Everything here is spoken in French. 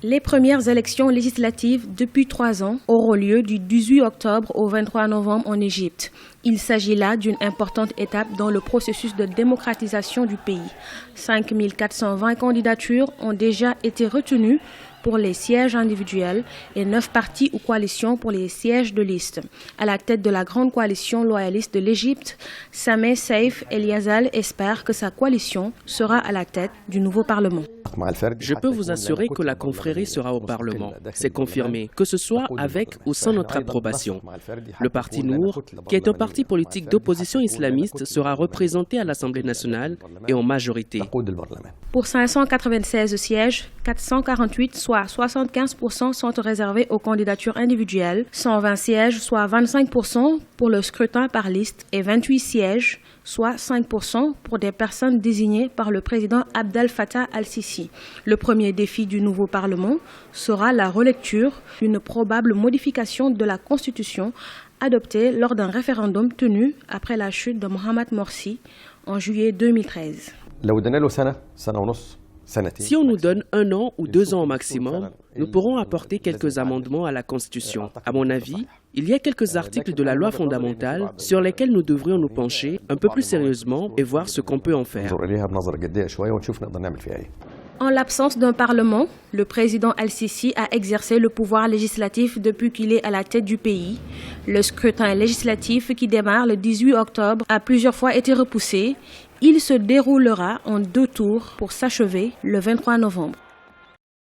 Les premières élections législatives depuis 3 ans auront lieu du 18 octobre au 23 novembre en Égypte. Il s'agit là d'une importante étape dans le processus de démocratisation du pays. 5 420 candidatures ont déjà été retenues pour les sièges individuels et 9 partis ou coalitions pour les sièges de liste. À la tête de la grande coalition loyaliste de l'Égypte, Sameh Saif El-Yazal espère que sa coalition sera à la tête du nouveau Parlement. Je peux vous assurer que la confrérie sera au Parlement. C'est confirmé, que ce soit avec ou sans notre approbation. Le parti Nour, qui est un parti politique d'opposition islamiste, sera représenté à l'Assemblée nationale et en majorité. Pour 596 sièges, 448, soit 75%, sont réservés aux candidatures individuelles, 120 sièges, soit 25% pour le scrutin par liste et 28 sièges, soit 5% pour des personnes désignées par le président Abdel Fattah al-Sisi. Le premier défi du nouveau Parlement sera la relecture d'une probable modification de la Constitution adoptée lors d'un référendum tenu après la chute de Mohamed Morsi en juillet 2013. Si on nous donne 1 an ou 2 ans au maximum, nous pourrons apporter quelques amendements à la Constitution. À mon avis, il y a quelques articles de la loi fondamentale sur lesquels nous devrions nous pencher un peu plus sérieusement et voir ce qu'on peut en faire. En l'absence d'un Parlement, le président al-Sisi a exercé le pouvoir législatif depuis qu'il est à la tête du pays. Le scrutin législatif qui démarre le 18 octobre a plusieurs fois été repoussé. Il se déroulera en 2 tours pour s'achever le 23 novembre.